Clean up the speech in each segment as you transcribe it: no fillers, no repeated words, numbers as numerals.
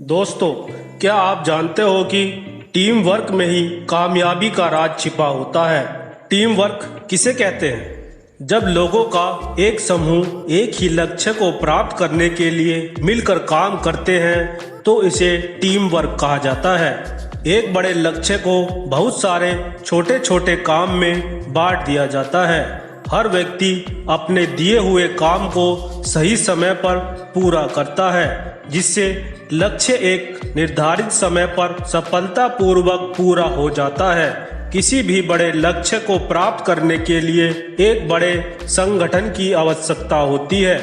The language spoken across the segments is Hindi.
दोस्तों, क्या आप जानते हो कि टीम वर्क में ही कामयाबी का राज छिपा होता है। टीम वर्क किसे कहते हैं? जब लोगों का एक समूह एक ही लक्ष्य को प्राप्त करने के लिए मिलकर काम करते हैं तो इसे टीम वर्क कहा जाता है। एक बड़े लक्ष्य को बहुत सारे छोटे छोटे काम में बांट दिया जाता है। हर व्यक्ति अपने दिए हुए काम को सही समय पर पूरा करता है, जिससे लक्ष्य एक निर्धारित समय पर सफलतापूर्वक पूरा हो जाता है। किसी भी बड़े लक्ष्य को प्राप्त करने के लिए एक बड़े संगठन की आवश्यकता होती है।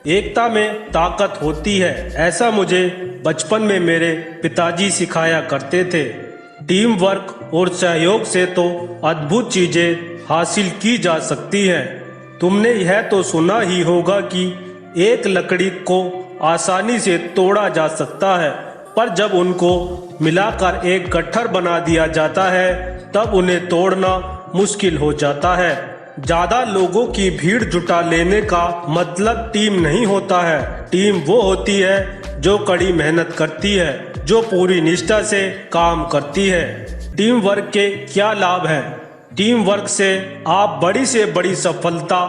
एकता में ताकत होती है, ऐसा मुझे बचपन में मेरे पिताजी सिखाया करते थे। टीम वर्क और सहयोग से तो अद्भुत चीजें हासिल की जा सकती हैं। तुमने यह तो सुना ही होगा कि एक लकड़ी को आसानी से तोड़ा जा सकता है, पर जब उनको मिलाकर एक गट्ठर बना दिया जाता है तब उन्हें तोड़ना मुश्किल हो जाता है। ज्यादा लोगों की भीड़ जुटा लेने का मतलब टीम नहीं होता है। टीम वो होती है जो कड़ी मेहनत करती है, जो पूरी निष्ठा से काम करती है। टीम वर्क के क्या लाभ हैं? टीम वर्क से आप बड़ी से बड़ी सफलता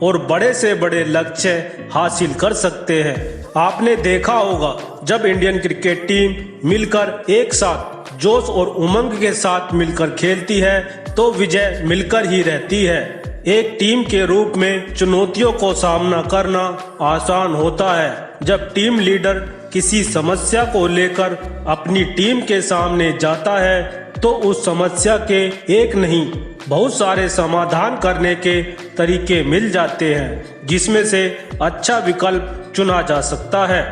और बड़े से बड़े लक्ष्य हासिल कर सकते हैं। आपने देखा होगा, जब इंडियन क्रिकेट टीम मिलकर एक साथ जोश और उमंग के साथ मिलकर खेलती है तो विजय मिलकर ही रहती है। एक टीम के रूप में चुनौतियों को सामना करना आसान होता है। जब टीम लीडर किसी समस्या को लेकर अपनी टीम के सामने जाता है तो उस समस्या के एक नहीं बहुत सारे समाधान करने के तरीके मिल जाते हैं, जिसमें से अच्छा विकल्प चुना जा सकता है।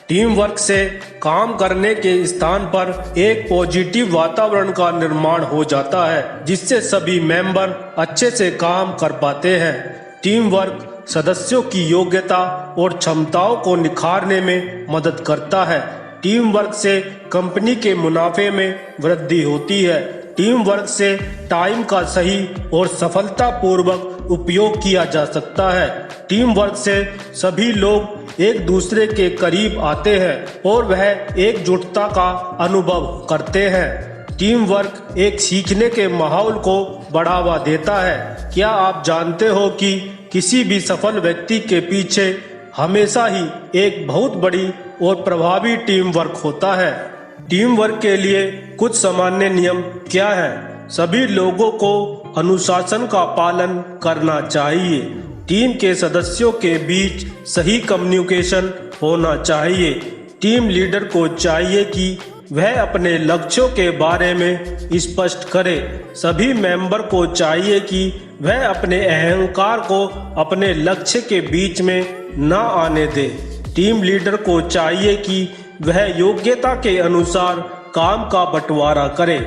टीम वर्क से काम करने के स्थान पर एक पॉजिटिव वातावरण का निर्माण हो जाता है, जिससे सभी मेंबर अच्छे से काम कर पाते हैं। टीम वर्क सदस्यों की योग्यता और क्षमताओं को निखारने में मदद करता है। टीम वर्क से कंपनी के मुनाफे में वृद्धि होती है। टीम वर्क से टाइम का सही और सफलतापूर्वक उपयोग किया जा सकता है। टीम वर्क से सभी लोग एक दूसरे के करीब आते हैं और वह एकजुटता का अनुभव करते हैं। टीम वर्क एक सीखने के माहौल को बढ़ावा देता है। क्या आप जानते हो कि किसी भी सफल व्यक्ति के पीछे हमेशा ही एक बहुत बड़ी और प्रभावी टीम वर्क होता है? टीम वर्क के लिए कुछ सामान्य नियम क्या हैं? सभी लोगों को अनुशासन का पालन करना चाहिए। टीम के सदस्यों के बीच सही कम्युनिकेशन होना चाहिए। टीम लीडर को चाहिए कि वह अपने लक्ष्यों के बारे में स्पष्ट करे। सभी मेंबर को चाहिए कि वह अपने अहंकार को अपने लक्ष्य के बीच में न आने दे। टीम लीडर को चाहिए कि वह योग्यता के अनुसार काम का बंटवारा करे।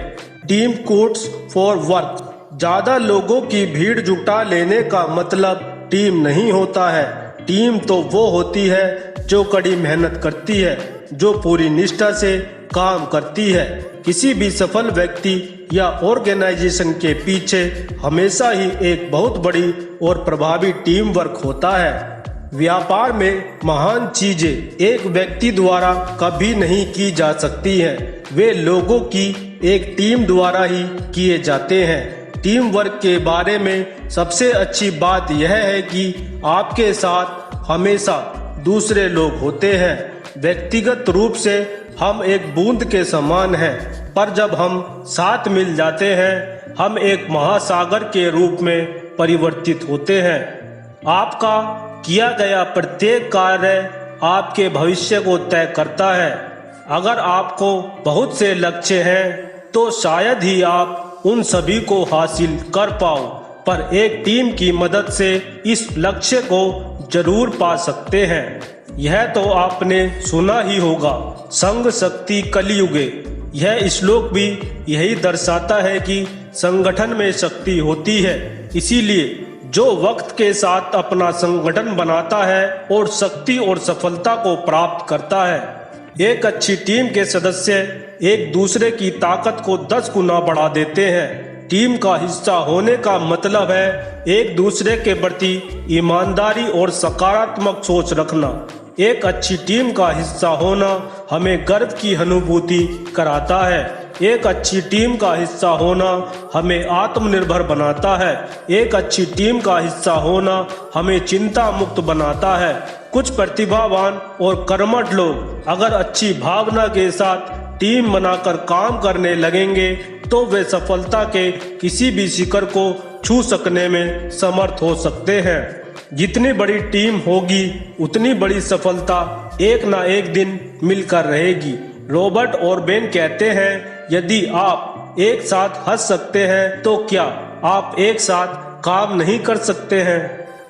Team codes for work. ज्यादा लोगों की भीड़ जुटा लेने का मतलब टीम नहीं होता है। टीम तो वो होती है जो कड़ी मेहनत करती है, जो पूरी निष्ठा से काम करती है। किसी भी सफल व्यक्ति या ऑर्गेनाइजेशन के पीछे हमेशा ही एक बहुत बड़ी और प्रभावी टीम वर्क होता है। व्यापार में महान चीजें एक व्यक्ति द्वारा कभी नहीं की जा सकती हैं, वे लोगों की एक टीम द्वारा ही किए जाते हैं। टीम वर्क के बारे में सबसे अच्छी बात यह है कि आपके साथ हमेशा दूसरे लोग होते हैं। व्यक्तिगत रूप से हम एक बूंद के समान हैं, पर जब हम साथ मिल जाते हैं हम एक महासागर के रूप में परिवर्तित होते हैं। आपका किया गया प्रत्येक कार्य आपके भविष्य को तय करता है। अगर आपको बहुत से लक्ष्य हैं तो शायद ही आप उन सभी को हासिल कर पाओ, पर एक टीम की मदद से इस लक्ष्य को जरूर पा सकते हैं। यह तो आपने सुना ही होगा, संग शक्ति कलियुगे। यह श्लोक भी यही दर्शाता है कि संगठन में शक्ति होती है। इसीलिए जो वक्त के साथ अपना संगठन बनाता है और शक्ति और सफलता को प्राप्त करता है। एक अच्छी टीम के सदस्य एक दूसरे की ताकत को 10 गुना बढ़ा देते हैं। टीम का हिस्सा होने का मतलब है एक दूसरे के प्रति ईमानदारी और सकारात्मक सोच रखना। एक अच्छी टीम का हिस्सा होना हमें गर्व की अनुभूति कराता है। एक अच्छी टीम का हिस्सा होना हमें आत्मनिर्भर बनाता है। एक अच्छी टीम का हिस्सा होना हमें चिंता मुक्त बनाता है। कुछ प्रतिभावान और कर्मठ लोग अगर अच्छी भावना के साथ टीम बनाकर काम करने लगेंगे तो वे सफलता के किसी भी शिखर को छू सकने में समर्थ हो सकते हैं। जितनी बड़ी टीम होगी उतनी बड़ी सफलता एक ना एक दिन मिलकर रहेगी। रॉबर्ट ऑरबेन कहते हैं, यदि आप एक साथ हंस सकते हैं तो क्या आप एक साथ काम नहीं कर सकते हैं।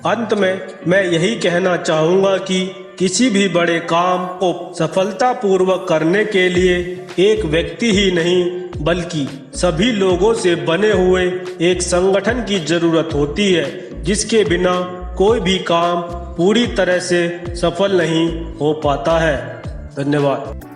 अंत में मैं यही कहना चाहूँगा कि किसी भी बड़े काम को सफलतापूर्वक करने के लिए एक व्यक्ति ही नहीं बल्कि सभी लोगों से बने हुए एक संगठन की जरूरत होती है, जिसके बिना कोई भी काम पूरी तरह से सफल नहीं हो पाता है। धन्यवाद।